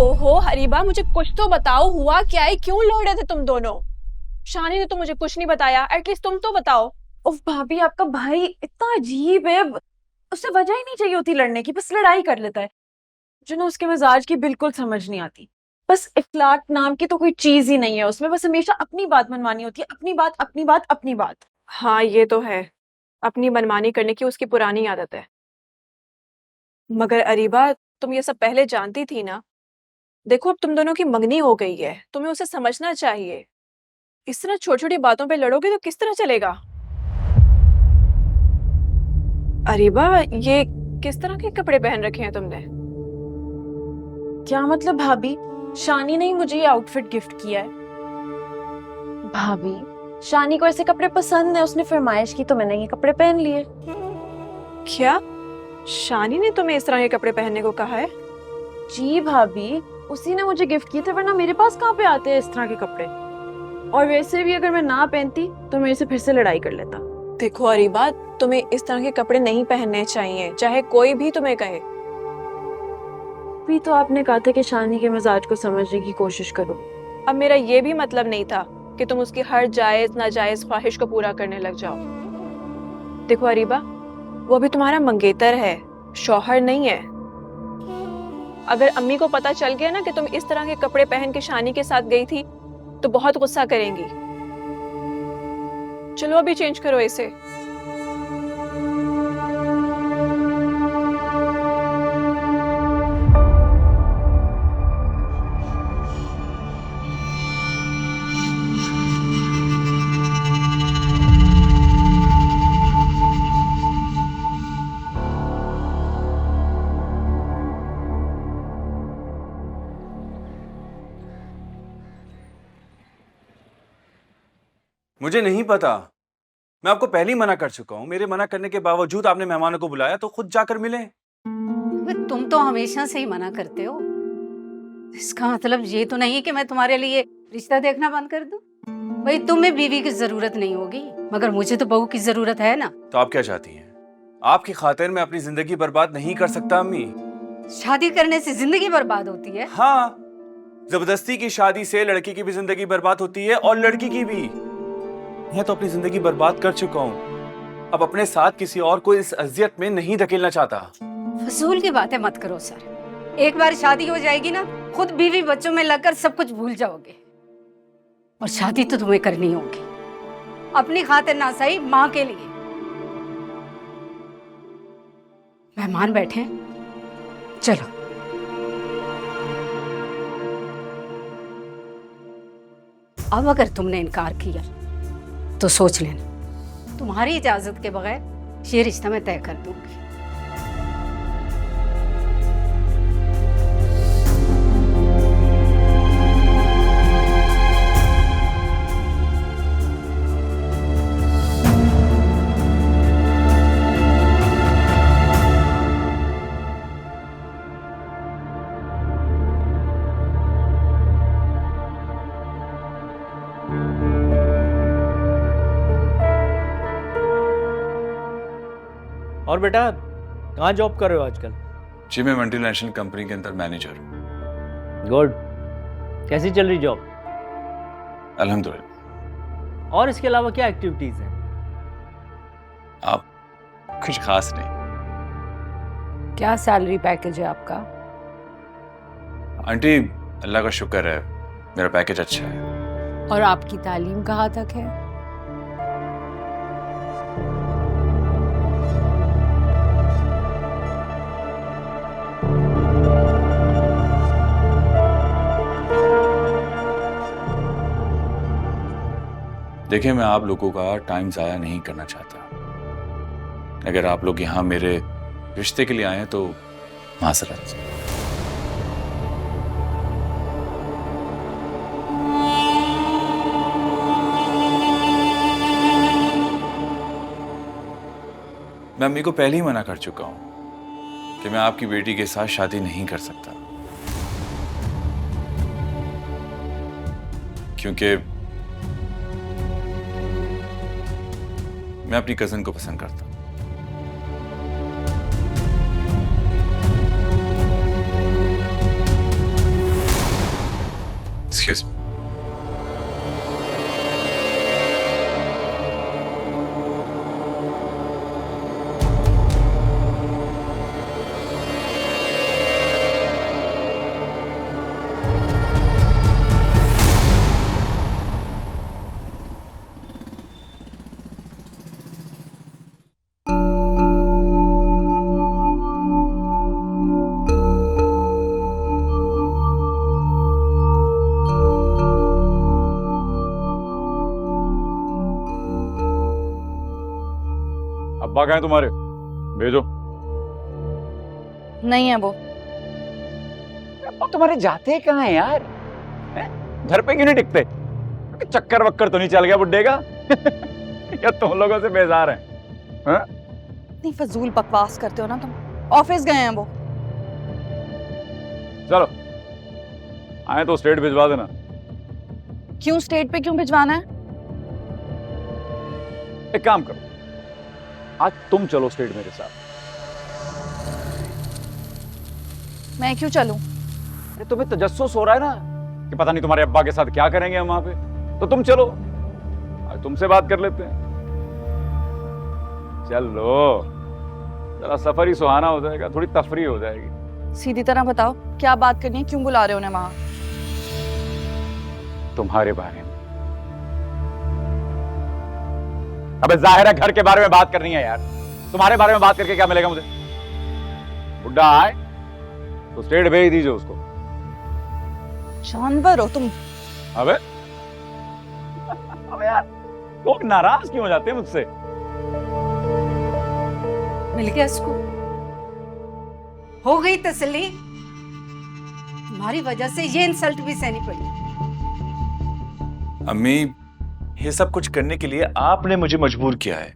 ओहो हरीबा, मुझे कुछ तो बताओ, हुआ क्या है? क्यों लड़ रहे थे तुम दोनों? शानी ने तो मुझे कुछ नहीं बताया, एटलीस्ट तुम तो बताओ। उफ भाभी, आपका भाई इतना अजीब है। उसे वजह ही नहीं चाहिए होती लड़ने की, बस लड़ाई कर लेता है। जो ना उसके मिजाज की बिल्कुल समझ नहीं आती। बस इखलाक नाम की तो कोई चीज ही नहीं है उसमें, बस हमेशा अपनी बात मनवानी होती है, अपनी बात अपनी बात अपनी बात। हाँ ये तो है, अपनी मनमानी करने की उसकी पुरानी आदत है। मगर अरीबा, तुम ये सब पहले जानती थी ना? देखो अब तुम दोनों की मंगनी हो गई है, तुम्हें उसे समझना चाहिए। इस तरह छोटी छोटी बातों पे लड़ोगे तो किस तरह चलेगा? अरीबा, ये किस तरह के कपड़े पहन रखे हैं तुमने? क्या मतलब भाभी? शानी ने ही मुझे ये आउटफिट गिफ्ट किया है। भाभी, शानी को ऐसे कपड़े पसंद है, उसने फरमाइश की तो मैंने ये कपड़े पहन लिए। क्या शानी ने तुम्हें इस तरह के कपड़े पहनने को कहा है? जी भाभी, उसी ने मुझे गिफ्ट किए थे, वरना मेरे पास कहाँ पे आते हैं इस तरह के कपड़े। और वैसे भी अगर मैं ना पहनती तो मेरे से फिर से लड़ाई कर लेता। देखो अरीबा, तुम्हें इस तरह के कपड़े नहीं पहनने चाहिए, चाहे कोई भी तुम्हें कहे। भी तो आपने कहा था कि शानी के मिजाज को समझने की कोशिश करो। अब मेरा ये भी मतलब नहीं था कि तुम उसकी हर जायज नाजायज ख्वाहिश को पूरा करने लग जाओ। देखो अरीबा, वो अभी तुम्हारा मंगेतर है, शौहर नहीं है। अगर अम्मी को पता चल गया ना कि तुम इस तरह के कपड़े पहन के शानी के साथ गई थी तो बहुत गुस्सा करेंगी। चलो अभी चेंज करो इसे। मुझे नहीं पता। मैं आपको पहले ही मना कर चुका हूँ। मेरे मना करने के बावजूद आपने मेहमानों को बुलाया, तो खुद जाकर मिले। तुम तो हमेशा से ही मना करते हो। इसका मतलब ये तो नहीं कि मैं तुम्हारे लिए रिश्ता देखना बंद कर दूं। भाई तुम्हें बीवी की जरूरत नहीं होगी, मगर मुझे तो बहू की जरूरत है ना। तो आप क्या चाहती हैं? आपकी खातिर मैं अपनी जिंदगी बर्बाद नहीं कर सकता अम्मी। शादी करने से जिंदगी बर्बाद होती है? हाँ, जबरदस्ती की शादी से लड़की की भी जिंदगी बर्बाद होती है और लड़की की भी। मैं तो अपनी जिंदगी बर्बाद कर चुका हूँ, अब अपने साथ किसी और को इस अजियत में नहीं धकेलना चाहता। फजूल की बातें मत करो सर। एक बार शादी हो जाएगी ना, खुद बीवी बच्चों में लगकर सब कुछ भूल जाओगे। और शादी तो तुम्हें करनी होगी, अपनी खातिर ना सही, माँ के लिए। मेहमान बैठे हैं, चलो। अब अगर तुमने इनकार किया तो सोच लेना, तुम्हारी इजाजत के बगैर ये रिश्ता मैं तय कर दूंगी। और बेटा, कहाँ जॉब कर रहे हो आजकल? जी, मैं मल्टीनेशनल कंपनी के अंदर मैनेजर हूँ। गुड। कैसी चल रही जॉब? अल्हम्दुलिल्लाह। और इसके अलावा क्या एक्टिविटीज हैं? आप? कुछ खास नहीं। क्या सैलरी पैकेज है आपका? आंटी, अल्लाह का शुक्र है, मेरा पैकेज अच्छा है। और आपकी तालीम कहाँ तक है? देखिए, मैं आप लोगों का टाइम ज़ाया नहीं करना चाहता। अगर आप लोग यहाँ मेरे रिश्ते के लिए आए हैं तो माज़रत। मैं अम्मी को पहले ही मना कर चुका हूँ कि मैं आपकी बेटी के साथ शादी नहीं कर सकता, क्योंकि मैं अपनी कजन को पसंद करता हूं। अब्बा कहाँ हैं तुम्हारे? भेजो। नहीं है वो। अब्बा तुम्हारे जाते कहाँ हैं यार? घर पे क्यों नहीं टिकते? चक्कर वक्कर तो नहीं चल गया बुड्ढे का? या तुम लोगों से बेजार हैं? हाँ? इतनी फजूल बकवास करते हो ना तुम। ऑफिस गए हैं वो। चलो आए तो स्टेट भिजवा देना। क्यों स्टेट पे क्यों भिजवाना है? एक काम करो, आज तुम चलो स्टेट मेरे साथ। मैं क्यों चलूं? अरे तुम्हें तजस्सुस हो रहा है ना कि पता नहीं तुम्हारे अब्बा के साथ क्या करेंगे हम वहां पे, तो तुम चलो, आज तुमसे बात कर लेते हैं। चलो जरा सफर ही सुहाना हो जाएगा, थोड़ी तफरी हो जाएगी। सीधी तरह बताओ क्या बात करनी है, क्यों बुला रहे हो उन्हें वहां? तुम्हारे बारे में। अबे जाहिर है घर के बारे में बात करनी है यार, तुम्हारे बारे में बात करके क्या मिलेगा मुझे? बुड्ढा आए तो स्टेट भेज दीजिए उसको। जानवर हो तुम। अबे अबे यार लोग नाराज क्यों हो जाते हैं मुझसे? मिल गया इसको, हो गई तसल्ली। तुम्हारी वजह से ये इंसल्ट भी सहनी पड़ी। अम्मी, ये सब कुछ करने के लिए आपने मुझे मजबूर किया है।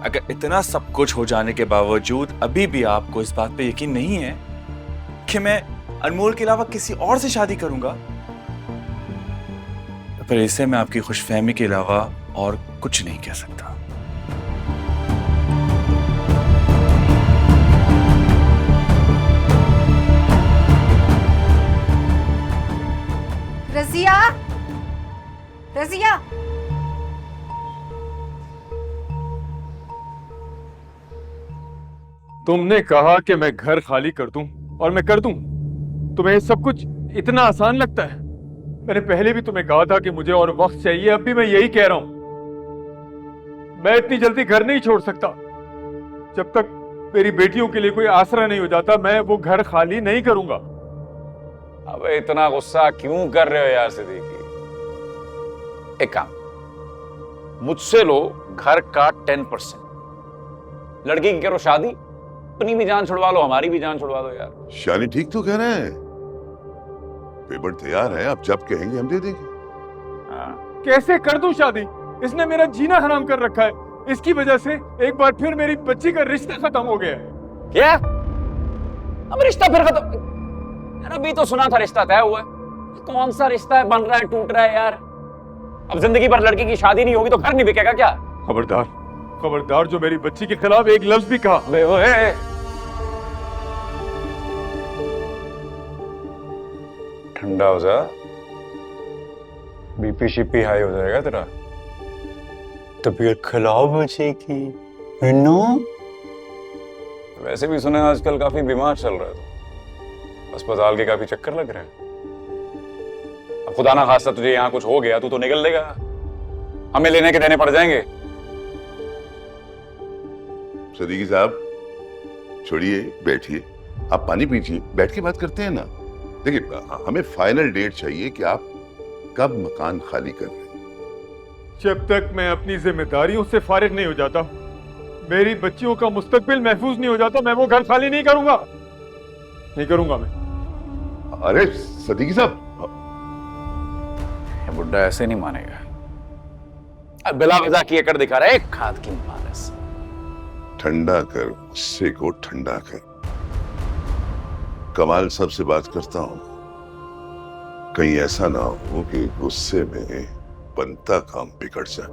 अगर इतना सब कुछ हो जाने के बावजूद अभी भी आपको इस बात पे यकीन नहीं है कि मैं अनमोल के अलावा किसी और से शादी करूंगा, तो फिर इसे मैं आपकी खुशफहमी के अलावा और कुछ नहीं कह सकता। रजिया, रजिया, तुमने कहा कि मैं घर खाली कर दूं और मैं कर दूं। तुम्हें ये सब कुछ इतना आसान लगता है? मैंने पहले भी तुम्हें कहा था कि मुझे और वक्त चाहिए, अब भी मैं यही कह रहा हूं। मैं इतनी जल्दी घर नहीं छोड़ सकता। जब तक मेरी बेटियों के लिए कोई आसरा नहीं हो जाता, मैं वो घर खाली नहीं करूंगा। अबे इतना गुस्सा क्यों कर रहे हो यार सिद्दीकी? एक काम, मुझसे लो घर का 10%, लड़की की करो शादी, अपनी भी जान छुड़वा लो, हमारी भी जान छुड़वा दो यार। शानी ठीक तो कह रहे हैं, पेपर तैयार है, आप जब कहेंगे हम दे देंगे। हाँ। कैसे कर दूं शादी? इसने मेरा जीना हराम कर रखा है। इसकी वजह से एक बार फिर मेरी बच्ची का रिश्ता खत्म हो गया। क्या? अब रिश्ता फिर खत्म? यार अभी तो सुना था रिश्ता तय हुआ है। कौन सा रिश्ता है बन रहा है, टूट रहा है यार? अब जिंदगी भर लड़की की शादी नहीं होगी तो घर नहीं बिकेगा क्या? खबरदार, खबरदार, जो मेरी बच्ची के खिलाफ एक लफ्ज भी कहा। ठंडा हो जा, बीपी शिपी हाई हो जाएगा तेरा। तबीयत खराब हो जाएगी, वैसे भी सुना आजकल काफी बीमार चल रहा है, अस्पताल के काफी चक्कर लग रहे हैं। अब खुदा ना खास्ता तुझे यहाँ कुछ हो गया, तू तो निकल लेगा, हमें लेने के देने पड़ जाएंगे। सदीकी साहब छोड़िए, बैठिए, आप पानी पीजिए, बैठ के बात करते हैं ना। देखिए हमें फाइनल डेट चाहिए कि आप कब मकान खाली कर रहे हैं। जब तक मैं अपनी जिम्मेदारियों से फारिग नहीं हो जाता, मेरी बच्चियों का मुस्तकबिल महफूज नहीं हो जाता, मैं वो घर खाली नहीं करूंगा, नहीं करूंगा मैं। अरे सदीकी साहब, बुड्ढा ऐसे नहीं मानेगा। अब बिला वजह किए कर दिखा रहा है, एक खाद की मारस। ठंडा कर, गुस्से को ठंडा कर। कमाल साहब से बात करता हूं, कहीं ऐसा ना हो कि गुस्से में बनता काम बिगड़ जाए।